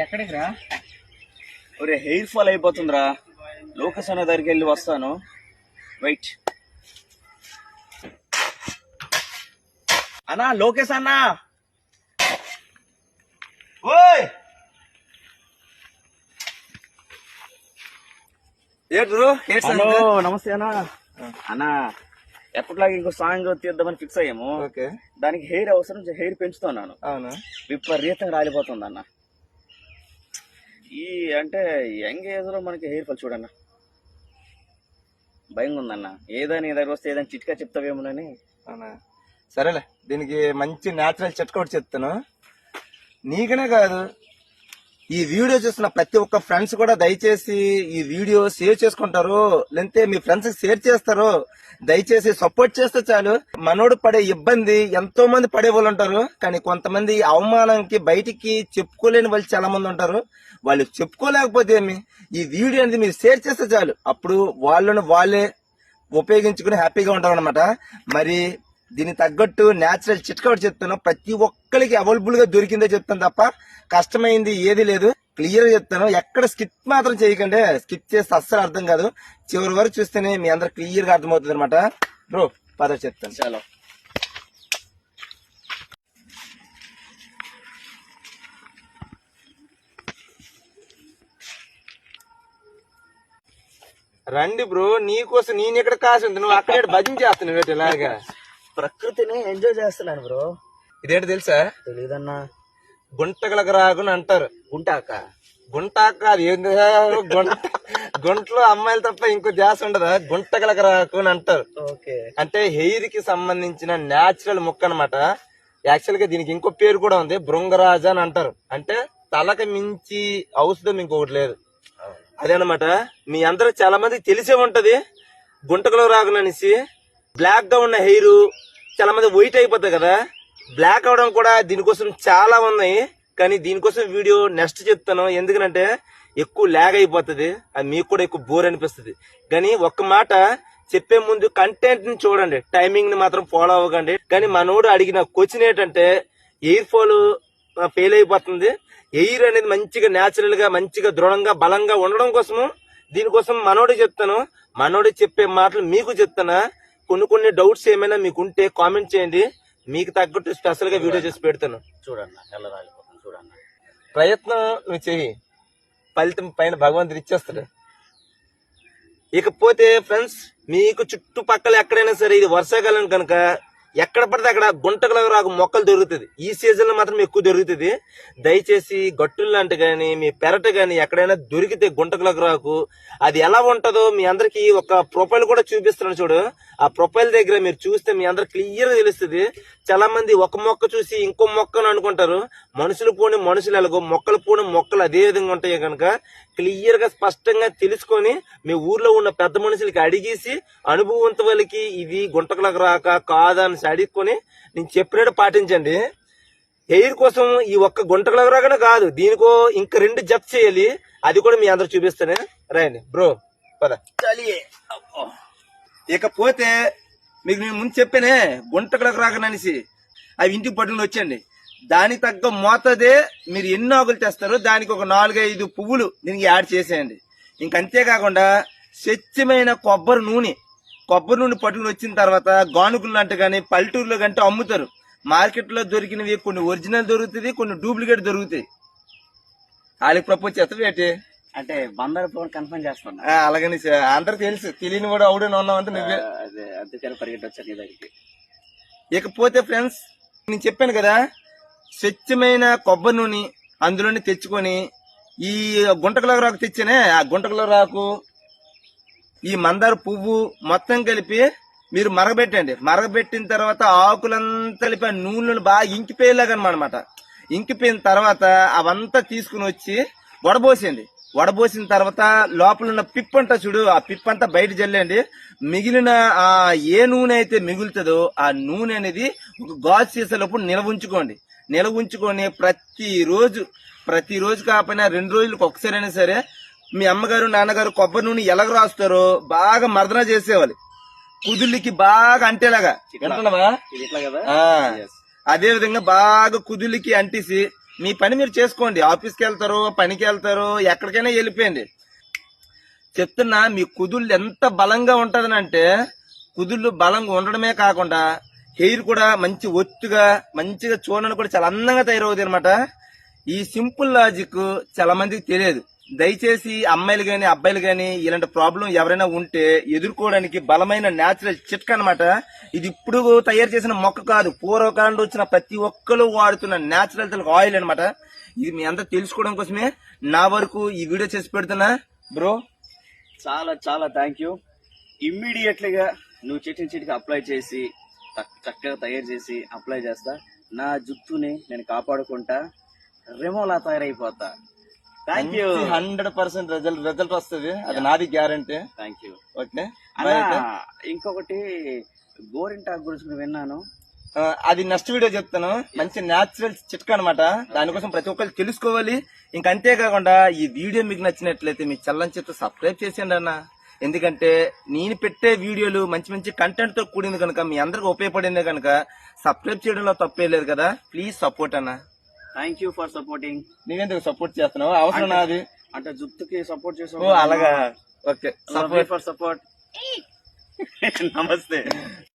ఎక్కడికి రా? ఒరే హెయిర్ ఫాల్ అయిపోతుందిరా. లోకేష్ అన్న దగ్గరికి వెళ్ళి వస్తాను. వెయిట్ అన్నా, లోకేష్ అన్నా. ఓయ్ హలో, నమస్తే అన్నా. అన్నా ఎప్పటిలాగా ఇంకో సాంగ్ తీద్దామని ఫిక్స్ అయ్యాము. దానికి హెయిర్ అవసరం, హెయిర్ పెంచుతున్నాను. విపరీతంగా రాలిపోతుంది అన్న. ఈ అంటే యంగ్ ఏజ్ లో మనకి హెయిర్ ఫాల్ చూడన్న భయంగా ఉందన్న. ఏదైనా దగ్గర వస్తే ఏదైనా చిట్కా చెప్తావేమోనని. సరేలే, దీనికి మంచి న్యాచురల్ చిట్కా ఒకటి చెప్తాను. నీకనే కాదు, ఈ వీడియో చూస్తున్న ప్రతి ఒక్క ఫ్రెండ్స్ కూడా దయచేసి ఈ వీడియో సేవ్ చేసుకుంటారు, లేదంటే మీ ఫ్రెండ్స్ కి షేర్ చేస్తారు. దయచేసి సపోర్ట్ చేస్తే చాలు. మనోడు పడే ఇబ్బంది ఎంతో మంది పడే వాళ్ళు ఉంటారు, కానీ కొంతమంది అవమానానికి బయటికి చెప్పుకోలేని వాళ్ళు చాలా మంది ఉంటారు. వాళ్ళు చెప్పుకోలేకపోతే ఏమి, ఈ వీడియో అనేది మీరు షేర్ చేస్తే చాలు. అప్పుడు వాళ్ళను వాళ్ళే ఉపయోగించుకుని హ్యాపీగా ఉంటారు అనమాట. మరి దీనికి తగ్గట్టు న్యాచురల్ చిట్కా ఒకటి చెప్తాను. ప్రతి ఒక్కరికి అవైలబుల్ గా దొరికిందే చెప్తాను తప్ప కష్టమైంది ఏది లేదు. క్లియర్ గా చెప్తాను. ఎక్కడ స్కిప్ మాత్రం చేయకండి. స్కిప్ చేస్తే అస్సలు అర్థం కాదు. చివరి వరకు చూస్తేనే మీ అందరు క్లియర్ గా అర్థమవుతుంది అనమాట. బ్రో పద చెప్తాను. చాలా రండి బ్రో, నీకోసం నేను ఎక్కడ కాసి ఉంది, నువ్వు అక్కడ భజన చేస్తున్నావు ఇలాగా. ప్రకృతిని ఎంజాయ్ చేస్తున్నాను బ్రో. ఇదేంటి తెలుసా? తెలీదన్నా. గుంటగలకు రాగుని అంటారు. గుంటాక గుంటాక అది ఏంది? గుంటలో అమ్మాయిలు తప్ప ఇంకో ధ్యాస ఉండదా? గుంటగలకు రాకు అని అంటారు. అంటే హెయిర్ కి సంబంధించిన న్యాచురల్ ముక్క అనమాట. యాక్చువల్ గా దీనికి ఇంకో పేరు కూడా ఉంది, భృంగరాజ అని అంటారు. అంటే తలకు మించి ఔషధం ఇంకొకటి లేదు. అదేనమాట. మీ అందరూ చాలా మందికి తెలిసే ఉంటది గుంటకలో రాగుననేసి. బ్లాక్ గా ఉన్న హెయిర్ చాలా మంది వైట్ అయిపోతాయి కదా. బ్లాక్ అవడం కూడా దీనికోసం చాలా ఉన్నాయి, కానీ దీనికోసం వీడియో నెక్స్ట్ చెప్తాను. ఎందుకంటే ఎక్కువ లాగ్ అయిపోతుంది, అది మీకు కూడా ఎక్కువ బోర్ అనిపిస్తుంది. కానీ ఒక్క మాట చెప్పే ముందు కంటెంట్ ని చూడండి, టైమింగ్ ని మాత్రం ఫాలో అవ్వకండి. కానీ మనోడు అడిగిన క్వశ్చన్ ఏంటంటే హెయిర్ ఫాల్ ఫెయిల్ అయిపోతుంది, హెయిర్ అనేది మంచిగా న్యాచురల్ గా మంచిగా దృఢంగా బలంగా ఉండడం కోసము దీనికోసం మనోడు చెప్తాను. మనోడు చెప్పే మాటలు మీకు చెప్తానా. కొన్ని డౌట్స్ ఏమైనా మీకు ఉంటే కామెంట్ చేయండి, మీకు తగ్గట్టు స్పెషల్ గా వీడియో చేసి పెడతాను. చూడన్నా ఎలా రాలిపోతాను చూడన్నా. ప్రయత్నం నువ్వు చెయ్యి, ఫలితం పైన భగవంతుడు ఇచ్చేస్తాడు. ఇకపోతే ఫ్రెండ్స్, మీకు చుట్టుపక్కల ఎక్కడైనా సరే ఇది వర్షాకాలం కనుక ఎక్కడ పడితే అక్కడ గుంటకల రాకు మొక్కలు దొరుకుతుంది. ఈ సీజన్ లో మాత్రం ఎక్కువ దొరుకుతుంది. దయచేసి గట్టులు లాంటి గాని మీ పెరట గాని ఎక్కడైనా దొరికితే గుంటకలకు రాకు, అది ఎలా ఉంటుందో మీ అందరికి ఒక ప్రొఫైల్ కూడా చూపిస్తున్నాను చూడు. ఆ ప్రొఫైల్ దగ్గర మీరు చూస్తే మీ అందరికి క్లియర్ గా తెలుస్తుంది. చాలా మంది ఒక మొక్క చూసి ఇంకో మొక్కను అనుకుంటారు. మనుషులు పోని మనుషులు ఎలాగో, మొక్కలు పోని మొక్కలు అదే విధంగా ఉంటాయి కనుక క్లియర్ గా స్పష్టంగా తెలుసుకొని మీ ఊర్లో ఉన్న పెద్ద మనుషులకి అడిగేసి అనుభవవంతులకి ఇది గుంటకలకు రాక కాదా అని అడుక్కొని నేను చెప్పినట్టు పాటించండి. హెయిర్ కోసం ఈ ఒక్క గుంటకలకు రాకనే కాదు, దీనికో ఇంకా 2 జప్ చేయాలి. అది కూడా మీ అందరు చూపిస్తానే. రండి బ్రో పద. ఇకపోతే మీకు నేను ముందు చెప్పానే గుంటకలకు రాకననేసి, అవి ఇంటికి పట్టుకుని వచ్చండి. దానికి తగ్గ మోతదే మీరు ఎన్ని ఆకులు తెస్తారో దానికి ఒక 4-5 పువ్వులు దీనికి యాడ్ చేసేయండి. ఇంకంతేకాకుండా స్వచ్ఛమైన కొబ్బరి నూనె పట్టుకుని వచ్చిన తర్వాత గానుగులు అంటే కానీ పల్లెటూరులో కంటే అమ్ముతారు. మార్కెట్ లో దొరికినవి కొన్ని ఒరిజినల్ దొరుకుతుంది, కొన్ని డూప్లికేట్ దొరుకుతాయి. వాళ్ళకి ప్రపోజ్ చేస్తావు ఏంటి అంటే బందర్ ఫోన్ కన్ఫర్మ్ చేస్తున్నా. అలాగని అందరు తెలుసు, తెలియని కూడా అవుడని ఉన్నావంటే నువ్వే. అందుకని పరిగెట్టి వచ్చాను నీ దగ్గరికి. ఇకపోతే ఫ్రెండ్స్, నేను చెప్పాను కదా, స్వచ్ఛమైన కొబ్బరి నూనె అందులోనే తెచ్చుకొని ఈ గుంటకల రాకు తెచ్చానే, ఆ గుంటకల రాకు ఈ మందార పువ్వు మొత్తం కలిపి మీరు మరగబెట్టండి. మరగబెట్టిన తర్వాత ఆకులంతా కలిపి ఆ నూనెలను బాగా ఇంకిపోయేలాగనమాట. ఇంకిపోయిన తర్వాత అవంతా తీసుకుని వచ్చి వడబోసేయండి. వడబోసిన తర్వాత లోపల ఉన్న పిప్ అంతా చూడు, ఆ పిప్ అంతా బయట జల్లండి. మిగిలిన ఆ ఏ నూనె అయితే మిగులుతుందో ఆ నూనె అనేది ఒక గాజు సీసాలోపు నిల్వ ఉంచుకోండి. నిల్వ ఉంచుకొని ప్రతిరోజు కాకపోయినా 2 రోజులకు ఒకసారైనా సరే మీ అమ్మగారు నాన్నగారు కొబ్బరి నూనె ఎలాగ రాస్తారో బాగా మర్దన చేసేవాలి, కుదుళ్ళకి బాగా అంటేలాగా. అదే విధంగా బాగా కుదుళ్ళకి అంటేసి మీ పని మీరు చేసుకోండి. ఆఫీస్కి వెళ్తారు, పనికి వెళ్తారు, ఎక్కడికైనా వెళ్ళిపోయండి. చెప్తున్నా, మీ కుదుళ్ళు ఎంత బలంగా ఉంటదనంటే కుదుళ్ళు బలంగా ఉండడమే కాకుండా హెయిర్ కూడా మంచి ఒత్తుగా మంచిగా చూడడానికి కూడా చాలా అందంగా తయారవుతుంది అనమాట. ఈ సింపుల్ లాజిక్ చాలా మందికి తెలియదు. దయచేసి అమ్మాయిలు గాని అబ్బాయిలు గాని ఇలాంటి ప్రాబ్లం ఎవరైనా ఉంటే ఎదుర్కోవడానికి బలమైన న్యాచురల్ చిట్కా అనమాట. ఇది ఇప్పుడు తయారు చేసిన మొక్క కాదు, పూర్వకాలం వచ్చిన ప్రతి ఒక్కరు వాడుతున్న న్యాచురల్ ఆయిల్ అనమాట. ఇది మీ అంతా తెలుసుకోవడం కోసమే నా వరకు ఈ వీడియో చేసి పెడుతున్నా బ్రో. చాలా చాలా థ్యాంక్ యూ. ఇమ్మీడియట్లీగా నువ్వు చెప్పిన చిటికి అప్లై చేసి చక్కగా తయారు చేసి అప్లై చేస్తా. నా జుట్టుని నేను కాపాడుకుంటా, రెమోలా తయారైపోతా. Thank you. 100% రిజల్ట్ వస్తుంది, అది నాది గ్యారంటీ. Thank you. ఓకే. ఇంకొకటి గోరింటాకు గురించి విన్నాను, అది నెక్స్ట్ వీడియో చెప్తాను. మంచి న్యాచురల్ చిట్కా అనమాట. దానికోసం ప్రతి ఒక్కరు తెలుసుకోవాలి. ఇంక అంతేకాకుండా ఈ వీడియో మీకు నచ్చినట్లయితే మీ చల్లని చేత సబ్స్క్రైబ్ చేసేయండి అన్న. ఎందుకంటే నేను పెట్టే వీడియోలు మంచి మంచి కంటెంట్ తో కూడింది కనుక మీ అందరికి ఉపయోగపడింది కనుక సబ్స్క్రైబ్ చేయడంలో తప్పే లేదు కదా. ప్లీజ్ సపోర్ట్ అన్న. Thank you for supporting. నువ్వెందుకు సపోర్ట్ చేస్తున్నావు? అవసరం నాది. అంటే జుట్టుకి సపోర్ట్ చేసావు. అలాగా. Okay, support. నమస్తే.